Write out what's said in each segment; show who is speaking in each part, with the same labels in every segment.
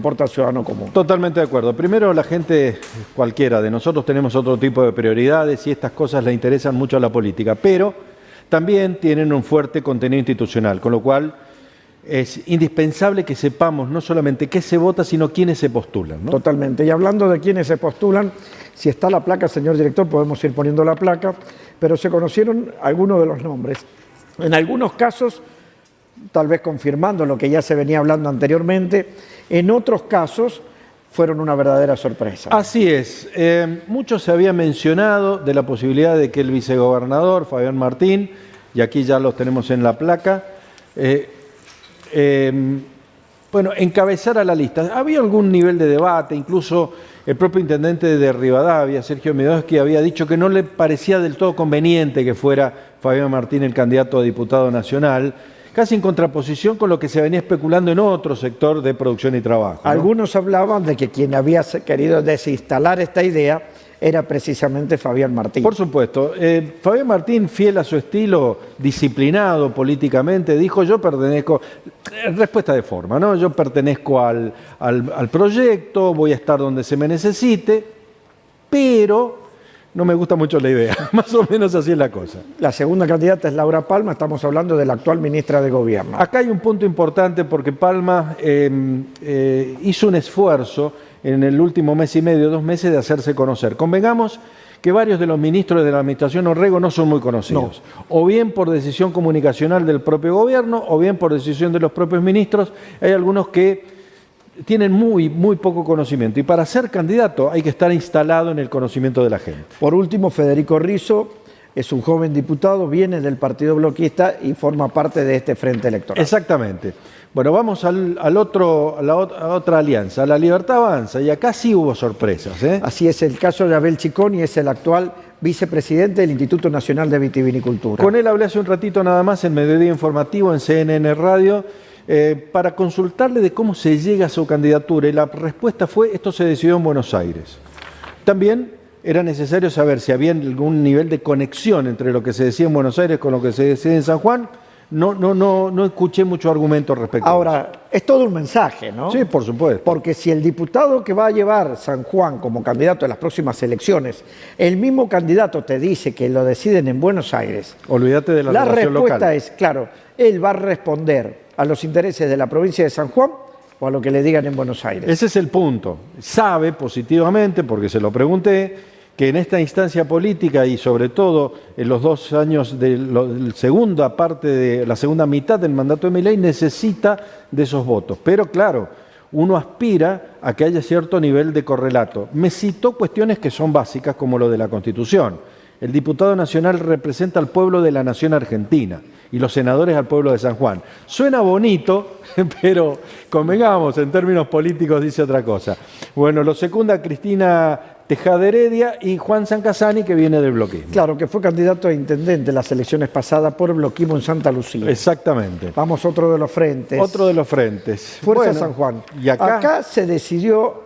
Speaker 1: importa al ciudadano común.
Speaker 2: Totalmente de acuerdo. Primero, la gente, cualquiera de nosotros, tenemos otro tipo de prioridades y estas cosas le interesan mucho a la política, pero también tienen un fuerte contenido institucional, con lo cual es indispensable que sepamos no solamente qué se vota, sino quiénes se postulan, ¿no?
Speaker 1: Totalmente. Y hablando de quiénes se postulan, si está la placa, señor director, podemos ir poniendo la placa, pero se conocieron algunos de los nombres. En algunos casos, tal vez confirmando lo que ya se venía hablando anteriormente, en otros casos fueron una verdadera sorpresa.
Speaker 2: Así es. Mucho se había mencionado de la posibilidad de que el vicegobernador, Fabián Martín, y aquí ya los tenemos en la placa, encabezara la lista. Había algún nivel de debate, incluso el propio intendente de Rivadavia, Sergio Medowski, había dicho que no le parecía del todo conveniente que fuera Fabián Martín el candidato a diputado nacional, casi en contraposición con lo que se venía especulando en otro sector de producción y trabajo, ¿no?
Speaker 1: Algunos hablaban de que quien había querido desinstalar esta idea era precisamente Fabián Martín.
Speaker 2: Por supuesto. Fabián Martín, fiel a su estilo, disciplinado políticamente, dijo: yo pertenezco, respuesta de forma, ¿no? Yo pertenezco al proyecto, voy a estar donde se me necesite, pero no me gusta mucho la idea. Más o menos así es la cosa.
Speaker 1: La segunda candidata es Laura Palma, estamos hablando de la actual ministra de Gobierno.
Speaker 2: Acá hay un punto importante porque Palma hizo un esfuerzo en el último mes y medio, 2 meses, de hacerse conocer. Convengamos que varios de los ministros de la administración Orrego no son muy conocidos. No. O bien por decisión comunicacional del propio gobierno, o bien por decisión de los propios ministros. Hay algunos que tienen muy poco conocimiento. Y para ser candidato hay que estar instalado en el conocimiento de la gente.
Speaker 1: Por último, Federico Rizzo es un joven diputado, viene del Partido Bloquista y forma parte de este frente electoral.
Speaker 2: Exactamente. Bueno, vamos a la otra alianza, a La Libertad Avanza, y acá sí hubo sorpresas, ¿eh?
Speaker 1: Así es el caso de Abel Chicón, y es el actual vicepresidente del Instituto Nacional de Vitivinicultura.
Speaker 2: Con él hablé hace un ratito nada más en Mediodía Informativo, en CNN Radio, para consultarle de cómo se llega a su candidatura, y la respuesta fue: esto se decidió en Buenos Aires. También era necesario saber si había algún nivel de conexión entre lo que se decía en Buenos Aires con lo que se decía en San Juan. No escuché mucho argumento respecto a eso.
Speaker 1: Ahora, es todo un mensaje, ¿no?
Speaker 2: Sí, por supuesto.
Speaker 1: Porque si el diputado que va a llevar San Juan como candidato a las próximas elecciones, el mismo candidato te dice que lo deciden en Buenos Aires,
Speaker 2: olvídate de la relación local.
Speaker 1: La respuesta es, claro, él va a responder a los intereses de la provincia de San Juan o a lo que le digan en Buenos Aires.
Speaker 2: Ese es el punto. Sabe positivamente, porque se lo pregunté, que en esta instancia política y sobre todo en los 2 años de la segunda mitad del mandato de Milei, necesita de esos votos. Pero claro, uno aspira a que haya cierto nivel de correlato. Me citó cuestiones que son básicas, como lo de la Constitución. El diputado nacional representa al pueblo de la nación argentina y los senadores al pueblo de San Juan. Suena bonito, pero convengamos, en términos políticos dice otra cosa. Bueno, lo secunda Cristina Tejada Heredia y Juan Sancasani, que viene del bloquismo.
Speaker 1: Claro, que fue candidato a intendente en las elecciones pasadas por el bloquismo en Santa Lucía.
Speaker 2: Exactamente.
Speaker 1: Vamos a otro de los frentes.
Speaker 2: Otro de los frentes.
Speaker 1: Fuerza San Juan.
Speaker 2: Y acá
Speaker 1: se decidió,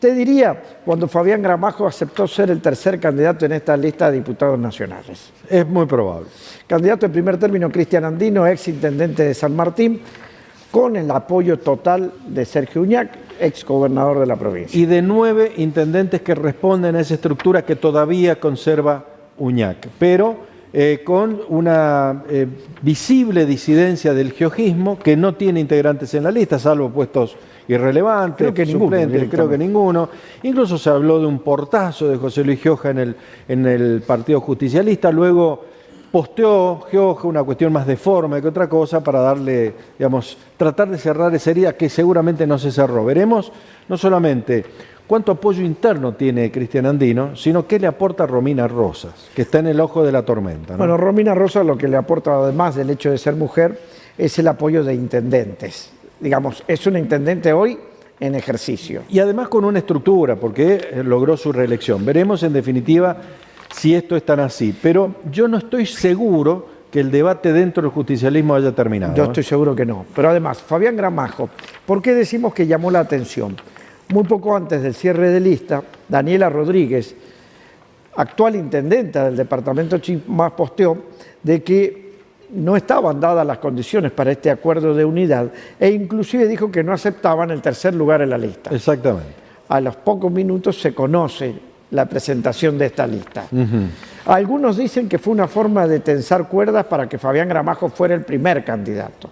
Speaker 1: te diría, cuando Fabián Gramajo aceptó ser el tercer candidato en esta lista de diputados nacionales.
Speaker 2: Es muy probable.
Speaker 1: Candidato en primer término, Cristian Andino, ex intendente de San Martín, con el apoyo total de Sergio Uñac, ex gobernador de la provincia.
Speaker 2: Y de 9 intendentes que responden a esa estructura que todavía conserva Uñac, pero con una visible disidencia del geojismo, que no tiene integrantes en la lista, salvo puestos irrelevantes, suplentes, creo que ninguno. Incluso se habló de un portazo de José Luis Gioja en el Partido Justicialista. Luego posteó Gioja una cuestión más de forma que otra cosa para darle, tratar de cerrar esa herida que seguramente no se cerró. Veremos no solamente cuánto apoyo interno tiene Cristian Andino, sino qué le aporta Romina Rosas, que está en el ojo de la tormenta, ¿no?
Speaker 1: Bueno, Romina Rosas lo que le aporta, además del hecho de ser mujer, es el apoyo de intendentes. Es una intendente hoy en ejercicio.
Speaker 2: Y además con una estructura, porque logró su reelección. Veremos en definitiva si esto es tan así. Pero yo no estoy seguro que el debate dentro del justicialismo haya terminado.
Speaker 1: Yo estoy seguro que no. Pero además, Fabián Gramajo, ¿por qué decimos que llamó la atención? Muy poco antes del cierre de lista, Daniela Rodríguez, actual intendenta del departamento Chimás, posteó de que no estaban dadas las condiciones para este acuerdo de unidad e inclusive dijo que no aceptaban el tercer lugar en la lista.
Speaker 2: Exactamente.
Speaker 1: A los pocos minutos se conoce la presentación de esta lista. Algunos dicen que fue una forma de tensar cuerdas para que Fabián Gramajo fuera el primer candidato.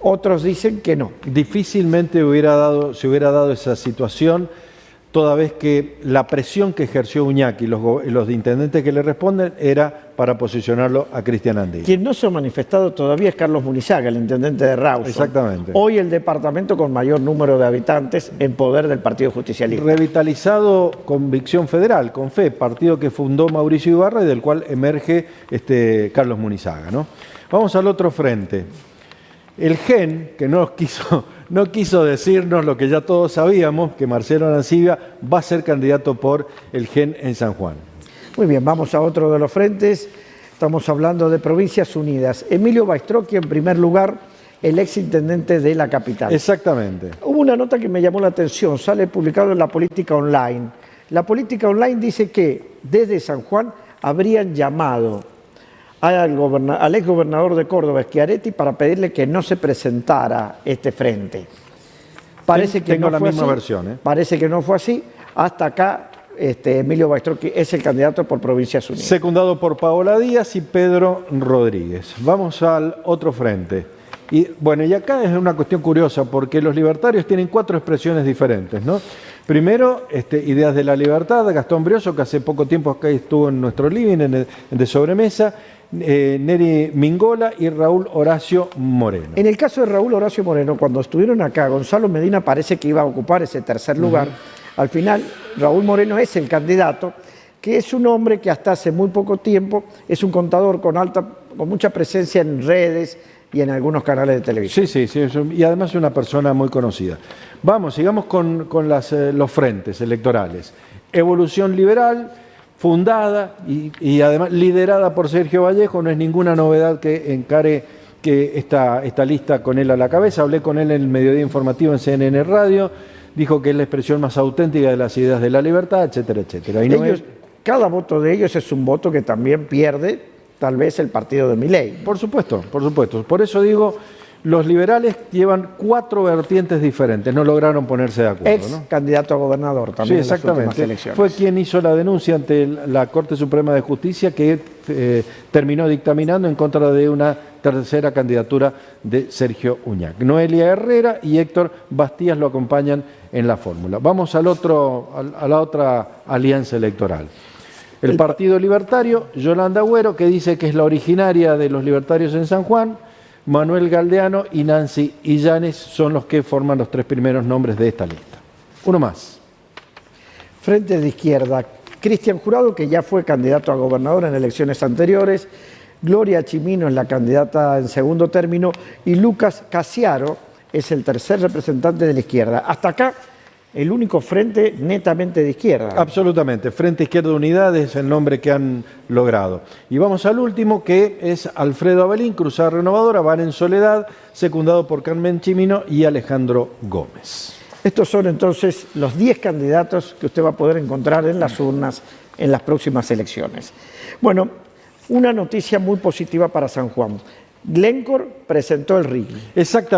Speaker 1: Otros dicen que no.
Speaker 2: Difícilmente se hubiera dado esa situación, toda vez que la presión que ejerció Uñac y los intendentes que le responden era para posicionarlo a Cristian Andino.
Speaker 1: Quien no se ha manifestado todavía es Carlos Munizaga, el intendente de Rawson.
Speaker 2: Exactamente.
Speaker 1: Hoy el departamento con mayor número de habitantes en poder del Partido Justicialista.
Speaker 2: Revitalizado Convicción Federal, con fe, partido que fundó Mauricio Ibarra y del cual emerge Carlos Munizaga, ¿no? Vamos al otro frente. El GEN, que no quiso decirnos lo que ya todos sabíamos, que Marcelo Arancibia va a ser candidato por el GEN en San Juan.
Speaker 1: Muy bien, vamos a otro de los frentes. Estamos hablando de Provincias Unidas. Emilio Baistrocchi, en primer lugar, el exintendente de la capital.
Speaker 2: Exactamente.
Speaker 1: Hubo una nota que me llamó la atención, sale publicado en La Política Online. La Política Online dice que desde San Juan habrían llamado al exgobernador de Córdoba, Schiaretti, para pedirle que no se presentara este frente. Parece que
Speaker 2: Tengo
Speaker 1: no
Speaker 2: la
Speaker 1: fue
Speaker 2: misma
Speaker 1: así.
Speaker 2: versión.
Speaker 1: Parece que no fue así. Hasta acá Emilio Baistrocchi es el candidato por Provincias Unidas.
Speaker 2: Secundado por Paola Díaz y Pedro Rodríguez. Vamos al otro frente. Y bueno, y acá es una cuestión curiosa porque los libertarios tienen 4 expresiones diferentes, ¿no? Primero, Ideas de la Libertad, Gastón Brioso, que hace poco tiempo acá estuvo en nuestro living, de sobremesa, Neri Mingola y Raúl Horacio Moreno.
Speaker 1: En el caso de Raúl Horacio Moreno, cuando estuvieron acá, Gonzalo Medina parece que iba a ocupar ese tercer lugar. Al final, Raúl Moreno es el candidato, que es un hombre que hasta hace muy poco tiempo es un contador con mucha presencia en redes y en algunos canales de televisión.
Speaker 2: Sí, y además es una persona muy conocida. Vamos, sigamos con los frentes electorales. Evolución Liberal, fundada y además liderada por Sergio Vallejo, no es ninguna novedad que encare que esta lista con él a la cabeza. Hablé con él en el mediodía informativo en CNN Radio, dijo que es la expresión más auténtica de las ideas de la libertad, etcétera, etcétera. Y
Speaker 1: cada voto de ellos es un voto que también pierde tal vez el partido de Milei.
Speaker 2: Por supuesto. Por eso digo, los liberales llevan 4 vertientes diferentes, no lograron ponerse de acuerdo.
Speaker 1: Candidato a gobernador también.
Speaker 2: Sí, exactamente. Fue quien hizo la denuncia ante la Corte Suprema de Justicia que terminó dictaminando en contra de una tercera candidatura de Sergio Uñac. Noelia Herrera y Héctor Bastías lo acompañan en la fórmula. Vamos a la otra alianza electoral. El Partido Libertario, Yolanda Agüero, que dice que es la originaria de los libertarios en San Juan, Manuel Galdeano y Nancy Illanes son los que forman los 3 primeros nombres de esta lista. Uno más.
Speaker 1: Frente de Izquierda, Cristian Jurado, que ya fue candidato a gobernador en elecciones anteriores, Gloria Chimino es la candidata en segundo término y Lucas Casiaro es el tercer representante de la izquierda. Hasta acá, el único frente netamente de izquierda.
Speaker 2: Absolutamente. Frente Izquierda Unidad es el nombre que han logrado. Y vamos al último, que es Alfredo Abelín, Cruzada Renovadora, van en soledad, secundado por Carmen Chimino y Alejandro Gómez.
Speaker 1: Estos son entonces los 10 candidatos que usted va a poder encontrar en las urnas en las próximas elecciones. Bueno, una noticia muy positiva para San Juan. Glencore presentó el RIGI.
Speaker 2: Exactamente.